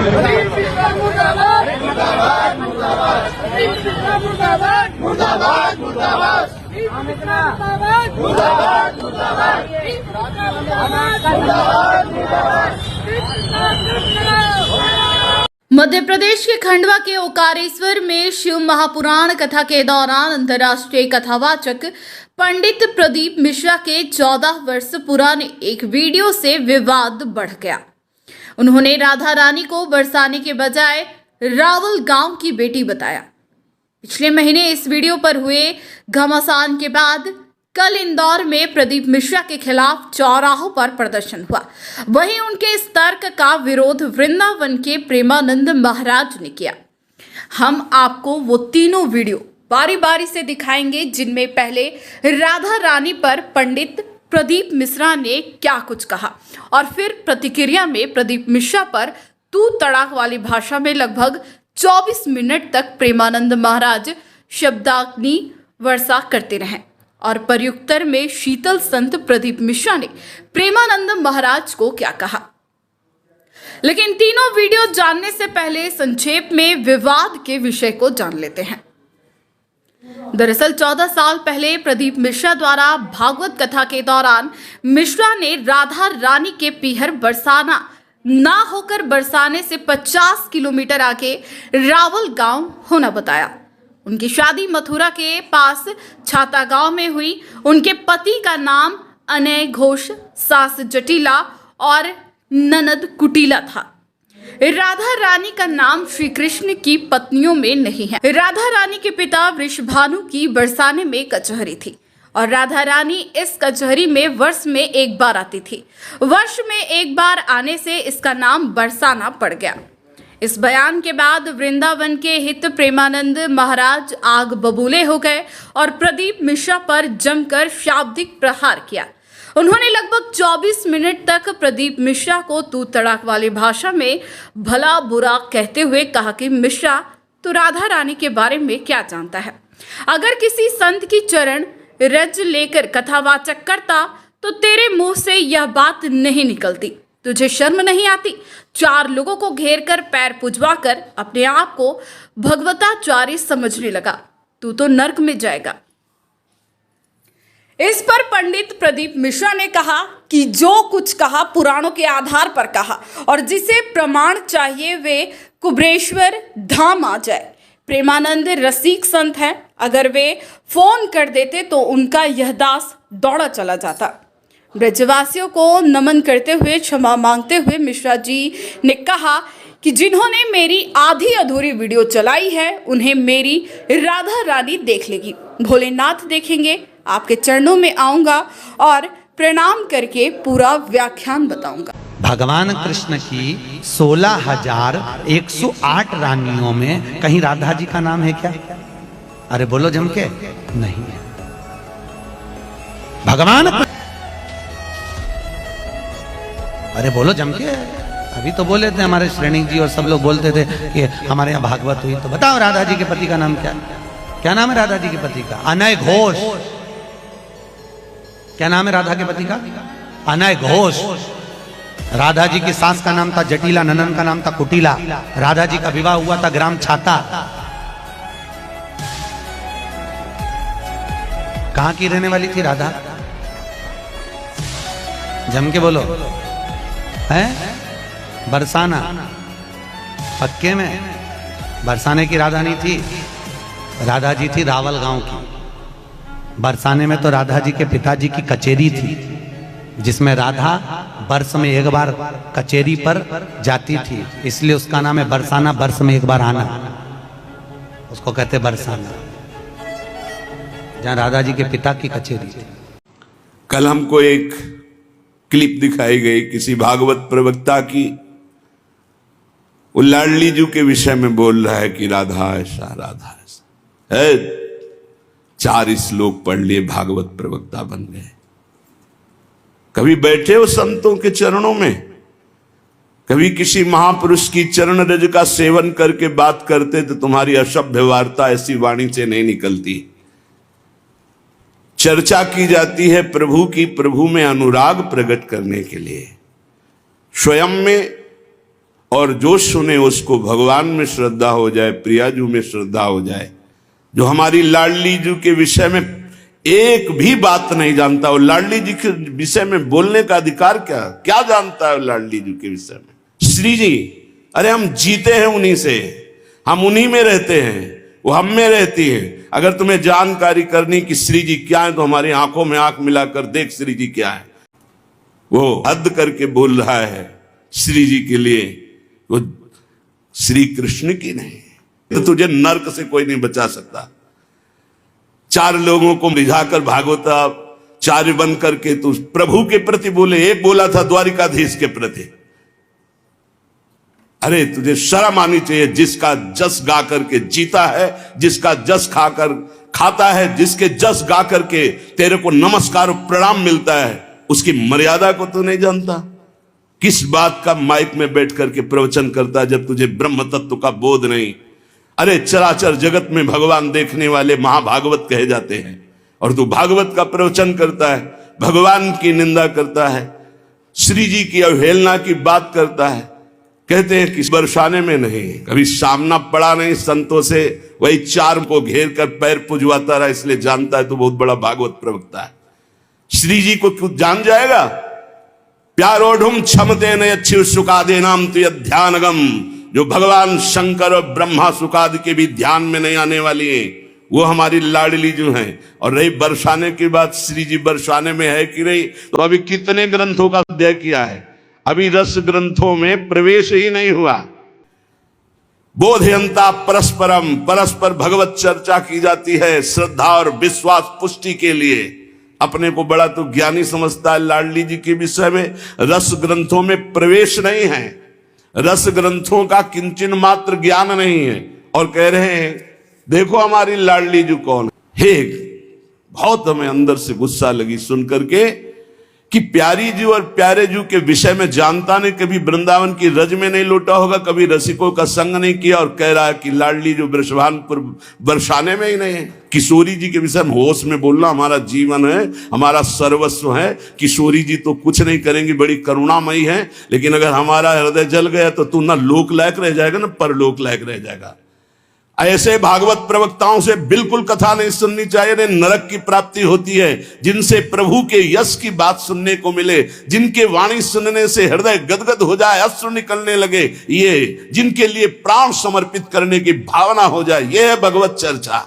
मध्य प्रदेश के खंडवा के ओकारेश्वर में शिव महापुराण कथा के दौरान अंतर्राष्ट्रीय कथावाचक पंडित प्रदीप मिश्रा के 14 वर्ष पुराने एक वीडियो से विवाद बढ़ गया। उन्होंने राधा रानी को बरसाने के बजाय रावल गांव की बेटी बताया। पिछले महीने इस वीडियो पर हुए घमासान के बाद कल इंदौर में प्रदीप मिश्रा के खिलाफ चौराहों पर प्रदर्शन हुआ। वहीं उनके इस तर्क का विरोध वृंदावन के प्रेमानंद महाराज ने किया। हम आपको वो तीनों वीडियो बारी बारी से दिखाएंगे जिनमें पहले राधा रानी पर पंडित प्रदीप मिश्रा ने क्या कुछ कहा और फिर प्रतिक्रिया में प्रदीप मिश्रा पर तू तड़ाक वाली भाषा में लगभग 24 मिनट तक प्रेमानंद महाराज शब्दाग्नि वर्षा करते रहे और प्रत्युत्तर में शीतल संत प्रदीप मिश्रा ने प्रेमानंद महाराज को क्या कहा। लेकिन तीनों वीडियो जानने से पहले संक्षेप में विवाद के विषय को जान लेते हैं। दरअसल 14 साल पहले प्रदीप मिश्रा द्वारा भागवत कथा के दौरान मिश्रा ने राधा रानी के पीहर बरसाना ना होकर बरसाने से 50 किलोमीटर आगे रावल गांव होना बताया। उनकी शादी मथुरा के पास छाता गांव में हुई। उनके पति का नाम अनय घोष, सास जटिला और ननद कुटिला था। राधा रानी का नाम श्री कृष्ण की पत्नियों में नहीं है। राधा रानी के पिता वृषभानु की बरसाने में कचहरी थी और राधा रानी इस कचहरी में वर्ष में एक बार आती थी। वर्ष में एक बार आने से इसका नाम बरसाना पड़ गया। इस बयान के बाद वृंदावन के हित प्रेमानंद महाराज आग बबूले हो गए और प्रदीप मिश्रा पर जमकर शाब्दिक प्रहार किया। उन्होंने लगभग 24 मिनट तक प्रदीप मिश्रा को तू तड़ाक वाली भाषा में भला बुरा कहते हुए कहा कि मिश्रा तो राधा रानी के बारे में क्या जानता है। अगर किसी संत की चरण रज लेकर कथावाचक करता तो तेरे मुंह से यह बात नहीं निकलती। तुझे शर्म नहीं आती? 4 लोगों को घेर कर पैर पुजवाकर अपने आप को भगवताचार्य समझने लगा। तू तो नर्क में जाएगा। इस पर पंडित प्रदीप मिश्रा ने कहा कि जो कुछ कहा पुराणों के आधार पर कहा और जिसे प्रमाण चाहिए वे कुबरेश्वर धाम आ जाए। प्रेमानंद रसिक संत हैं। अगर वे फोन कर देते तो उनका यह दास दौड़ा चला जाता। ब्रजवासियों को नमन करते हुए क्षमा मांगते हुए मिश्रा जी ने कहा कि जिन्होंने मेरी आधी अधूरी वीडियो चलाई है उन्हें मेरी राधा रानी देख लेगी। भोलेनाथ देखेंगे। आपके चरणों में आऊंगा और प्रणाम करके पूरा व्याख्यान बताऊंगा। भगवान कृष्ण की 16,108 रानियों में कहीं राधा जी का नाम है क्या? अरे बोलो जम के, नहीं है। भगवान, अरे बोलो जम के। अभी तो बोले थे हमारे श्रेणी जी और सब लोग बोलते थे कि हमारे यहाँ भागवत हुई। तो बताओ राधा जी के पति का नाम क्या? क्या नाम है राधा जी के पति का? अनय घोष। क्या नाम है राधा के पति का? अनय घोष। राधा जी की सास का नाम था जटिला, ननन का नाम था कुटिला। राधा जी का विवाह हुआ था ग्राम छाता। कहां की रहने वाली थी राधा? जम के बोलो। है बरसाना, पक्के में। बरसाने की राधा नहीं थी, राधा जी थी रावल गांव की। बरसाने में तो राधा जी के पिताजी की कचेरी थी जिसमें राधा वर्ष में एक बार कचेरी पर जाती थी, इसलिए उसका नाम है बरसाना। वर्ष में एक बार आना, उसको कहते बरसाना, जहां राधा जी के पिता की कचेरी थी। कल हमको एक क्लिप दिखाई गई किसी भागवत प्रवक्ता की। वो लाडली जी के विषय में बोल रहा है कि राधा ऐसा राधा ऐसा है। 4 श्लोक पढ़ लिए, भागवत प्रवक्ता बन गए। कभी बैठे हो संतों के चरणों में? कभी किसी महापुरुष की चरण रज का सेवन करके बात करते तो तुम्हारी असभ्य वार्ता ऐसी वाणी से नहीं निकलती। चर्चा की जाती है प्रभु की, प्रभु में अनुराग प्रकट करने के लिए। स्वयं में और जो सुने उसको भगवान में श्रद्धा हो जाए, प्रियाजू में श्रद्धा हो जाए। जो हमारी लाडली जी के विषय में एक भी बात नहीं जानता, वो लाडली जी के विषय में बोलने का अधिकार क्या जानता है लाडली जी के विषय में? श्री जी, अरे हम जीते हैं उन्हीं से, हम उन्हीं में रहते हैं, वो हम में रहती है। अगर तुम्हें जानकारी करनी कि श्री जी क्या है तो हमारी आंखों में आंख मिलाकर देख श्री जी क्या है। वो हद करके बोल रहा है श्री जी के लिए, वो श्री कृष्ण की नहीं। तो तुझे नरक से कोई नहीं बचा सकता। 4 लोगों को रिझाकर भागवता चार्य बन करके तू प्रभु के प्रति बोले। एक बोला था द्वारिकाधीश के प्रति। अरे तुझे शर्म आनी चाहिए। जिसका जस गा करके जीता है, जिसका जस खाकर खाता है, जिसके जस गा करके तेरे को नमस्कार और प्रणाम मिलता है, उसकी मर्यादा को तू नहीं जानता। किस बात का माइक में बैठ करके प्रवचन करता है जब तुझे ब्रह्म तत्व का बोध नहीं। अरे चराचर जगत में भगवान देखने वाले महाभागवत कहे जाते हैं, और तू भागवत का प्रवचन करता है, भगवान की निंदा करता है, श्री जी की अवहेलना की बात करता है। कहते हैं कि बरसाने में नहीं, कभी सामना पड़ा नहीं संतों से, वही 4 को घेर कर पैर पुजवाता रहा, इसलिए जानता है तो बहुत बड़ा भागवत प्रवक्ता है। श्री जी को क्यों जान जाएगा? प्यारोढ़ुम क्षमते न अच्छी सुखादे नाम तो ध्यानगम। जो भगवान शंकर और ब्रह्मा सुखादि के भी ध्यान में नहीं आने वाली है, वो हमारी लाडली जो है। और रही बरसाने की बात, श्री जी बरसाने में है कि नहीं? तो अभी कितने ग्रंथों का अध्ययन किया है, अभी रस ग्रंथों में प्रवेश ही नहीं हुआ। बोधयंता परस्परम, परस्पर भगवत चर्चा की जाती है श्रद्धा और विश्वास पुष्टि के लिए। अपने को बड़ा तो ज्ञानी समझता है लाडली जी के विषय में। रस ग्रंथों में प्रवेश नहीं है, रस ग्रंथों का किंचन मात्र ज्ञान नहीं है, और कह रहे हैं देखो हमारी लाडली जी कौन है। बहुत हमें अंदर से गुस्सा लगी सुन करके कि प्यारी जी और प्यारे जी के विषय में जानता नहीं, कभी वृंदावन की रज में नहीं लौटा होगा, कभी रसिकों का संग नहीं किया, और कह रहा है कि लाडली जो वृषभानपुर बरसाने में ही नहीं है। किशोरी जी के विषय में होश में बोलना हमारा जीवन है, हमारा सर्वस्व है। किशोरी जी तो कुछ नहीं करेंगी, बड़ी करुणामयी है, लेकिन अगर हमारा हृदय जल गया तो तू ना लोक लायक रह जाएगा ना परलोक लायक रह जाएगा। ऐसे भागवत प्रवक्ताओं से बिल्कुल कथा नहीं सुननी चाहिए, नरक की प्राप्ति होती है। जिनसे प्रभु के यश की बात सुनने को मिले, जिनके वाणी सुनने से हृदय गदगद हो जाए, अश्रु निकलने लगे, ये जिनके लिए प्राण समर्पित करने की भावना हो जाए, ये है भगवत चर्चा।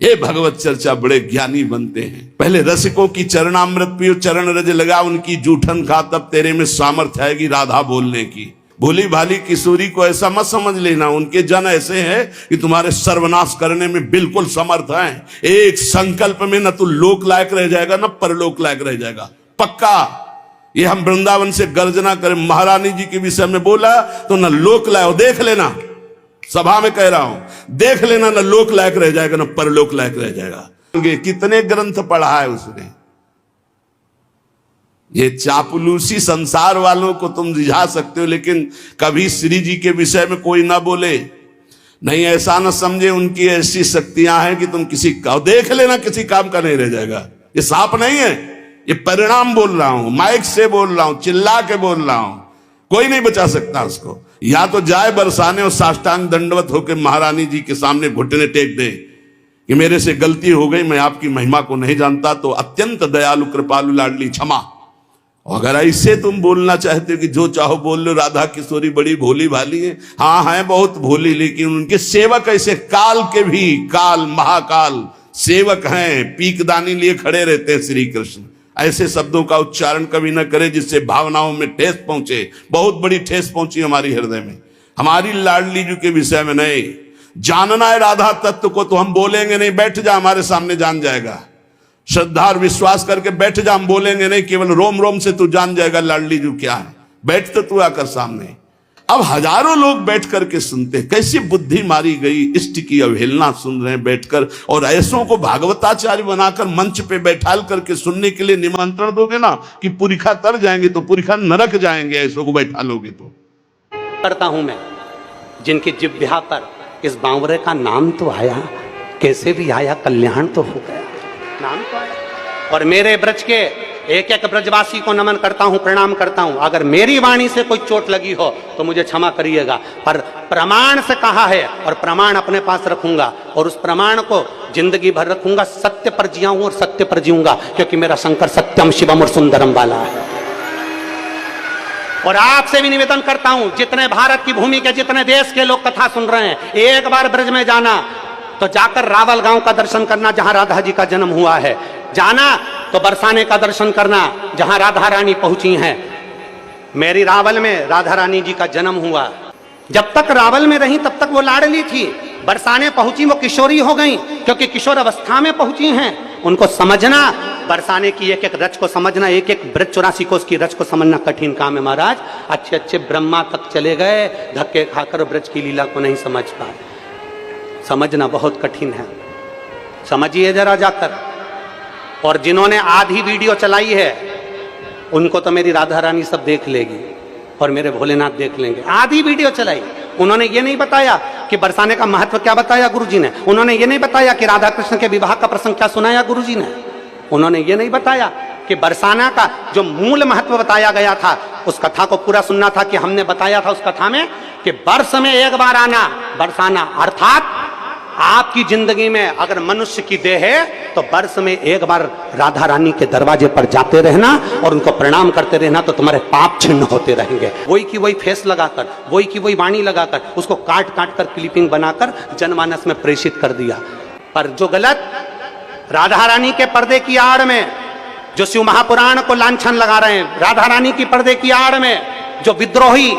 ये भगवत चर्चा बड़े ज्ञानी बनते हैं। पहले रसिकों की चरणामृत पियो, चरण रज लगा उनकी जूठन खा, तब तेरे में सामर्थ्य आएगी राधा बोलने की। भोली भाली किशोरी को ऐसा मत समझ लेना, उनके जन ऐसे हैं कि तुम्हारे सर्वनाश करने में बिल्कुल समर्थ हैं। एक संकल्प में न तो लोक लायक रह जाएगा न परलोक लायक रह जाएगा, पक्का। ये हम वृंदावन से गर्जना करें, महारानी जी के विषय में बोला तो न लोक लायक, देख लेना, सभा में कह रहा हूं, देख लेना, न लोक लायक रह जाएगा न परलोक लायक रह जाएगा। कितने ग्रंथ पढ़ा है उसने। ये चापलूसी संसार वालों को तुम रिझा सकते हो, लेकिन कभी श्री जी के विषय में कोई ना बोले, नहीं ऐसा ना समझे उनकी ऐसी शक्तियां हैं कि तुम किसी का देख लेना किसी काम का नहीं रह जाएगा। ये साप नहीं है, ये परिणाम बोल रहा हूं, माइक से बोल रहा हूं, चिल्ला के बोल रहा हूं, कोई नहीं बचा सकता उसको। या तो जाए बरसाने और साष्टांग दंडवत होकर महारानी जी के सामने घुटने टेक दे कि मेरे से गलती हो गई, मैं आपकी महिमा को नहीं जानता, तो अत्यंत दयालु कृपालु लाडली क्षमा। अगर ऐसे तुम बोलना चाहते हो कि जो चाहो बोल लो, राधा किशोरी बड़ी भोली भाली है, हाँ है बहुत भोली, लेकिन उनके सेवक ऐसे काल के भी काल महाकाल सेवक हैं, पीकदानी लिए खड़े रहते हैं श्री कृष्ण। ऐसे शब्दों का उच्चारण कभी न करे जिससे भावनाओं में ठेस पहुंचे। बहुत बड़ी ठेस पहुंची हमारी हृदय में। हमारी लाडली जी के विषय में नहीं जानना है राधा तत्व को तो हम बोलेंगे नहीं, बैठ जा हमारे सामने जान जाएगा। श्रद्धा और विश्वास करके बैठ जा, हम बोलेंगे नहीं, केवल रोम रोम से तू जान जाएगा लाडली जी क्या है। बैठ तो तू आकर सामने। अब हजारों लोग बैठ करके सुनते, कैसी बुद्धि मारी गई, इष्ट की अवहेलना सुन रहे हैं बैठकर, और ऐसों को भागवताचार्य बनाकर मंच पे बैठाल करके सुनने के लिए निमंत्रण दोगे ना कि पुरिखा तर जाएंगे तो पुरिखा नरक जाएंगे, ऐसों को बैठा लोगे तो। करता हूं मैं जिनकी जिह्वा पर इस बावरे का नाम तो आया, कैसे भी आया, कल्याण तो हो गया, नाम तो आया। और मेरे ब्रज के एक एक ब्रजवासी को नमन करता हूं, प्रणाम करता हूं। अगर मेरी वाणी से कोई चोट लगी हो तो मुझे क्षमा करिएगा, पर प्रमाण से कहा है और प्रमाण अपने पास रखूंगा और उस प्रमाण को जिंदगी भर रखूंगा। सत्य पर जिया हूं और सत्य पर जीऊंगा, क्योंकि मेरा शंकर सत्यम शिवम और सुंदरम वाला है। और आपसे भी निवेदन करता हूं, जितने भारत की भूमि के, जितने देश के लोग कथा सुन रहे हैं, एक बार ब्रज में जाना तो जाकर रावल गांव का दर्शन करना, जहां राधा जी का जन्म हुआ है। जाना तो बरसाने का दर्शन करना, जहां राधा रानी पहुंची हैं। मेरी रावल में राधा रानी जी का जन्म हुआ। जब तक रावल में रही तब तक वो लाडली थी। बरसाने पहुंची वो किशोरी हो गई, क्योंकि किशोर अवस्था में पहुंची हैं। उनको समझना, बरसाने की एक एक रच को समझना, एक एक ब्रज 84 कोस की रच को समझना कठिन काम है महाराज। अच्छे अच्छे ब्रह्मा तक चले गए, धक्के खाकर ब्रज की लीला को नहीं समझ पाए। समझना बहुत कठिन है, समझिए जरा जाकर। और जिन्होंने आधी वीडियो चलाई है उनको तो मेरी राधा रानी सब देख लेगी और मेरे भोलेनाथ देख लेंगे। आधी वीडियो चलाई, उन्होंने ये नहीं बताया कि बरसाने का महत्व क्या बताया गुरुजी ने। उन्होंने ये नहीं बताया कि राधा कृष्ण के विवाह का प्रसंग क्या सुनाया गुरुजी ने। उन्होंने ये नहीं बताया कि बरसाना का जो मूल महत्व बताया गया था, उस कथा को पूरा सुनना था कि हमने बताया था उस कथा में कि वर्ष में एक बार आना बरसाना, अर्थात आपकी जिंदगी में अगर मनुष्य की देह है तो वर्ष में एक बार राधा रानी के दरवाजे पर जाते रहना और उनको प्रणाम करते रहना, तो तुम्हारे पाप छिन्न होते रहेंगे। वही की वही फेस लगाकर, वही की वही वाणी लगाकर, उसको काट काट कर क्लिपिंग बनाकर जनमानस में प्रेषित कर दिया। पर जो गलत राधा रानी के पर्दे की आड़ में जो शिव महापुराण को लांछन लगा रहे हैं, राधा रानी की पर्दे की आड़ में जो विद्रोही,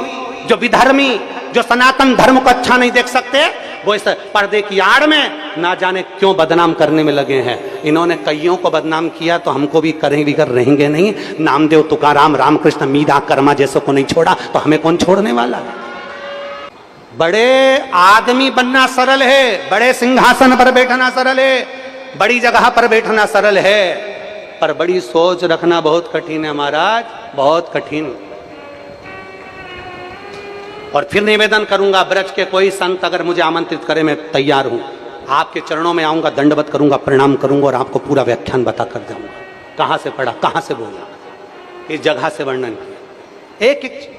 जो विधर्मी, जो सनातन धर्म को अच्छा नहीं देख सकते, वो इस पर्दे की आड़ में ना जाने क्यों बदनाम करने में लगे हैं। इन्होंने कईयों को बदनाम किया तो हमको भी करेंगे, कर रहेंगे नहीं। नामदेव, तुकाराम, रामकृष्ण, मीरा, कर्मा जैसों को नहीं छोड़ा तो हमें कौन छोड़ने वाला है। बड़े आदमी बनना सरल है, बड़े सिंहासन पर बैठना सरल है, बड़ी जगह पर बैठना सरल है, पर बड़ी सोच रखना बहुत कठिन है महाराज, बहुत कठिन। और फिर निवेदन करूंगा, ब्रज के कोई संत अगर मुझे आमंत्रित करे मैं तैयार हूं। आपके चरणों में आऊंगा, दंडवत करूंगा, प्रणाम करूंगा और आपको पूरा व्याख्यान बता कर जाऊंगा। कहां से पढ़ा, कहां से बोला, इस जगह से वर्णन किया, एक एक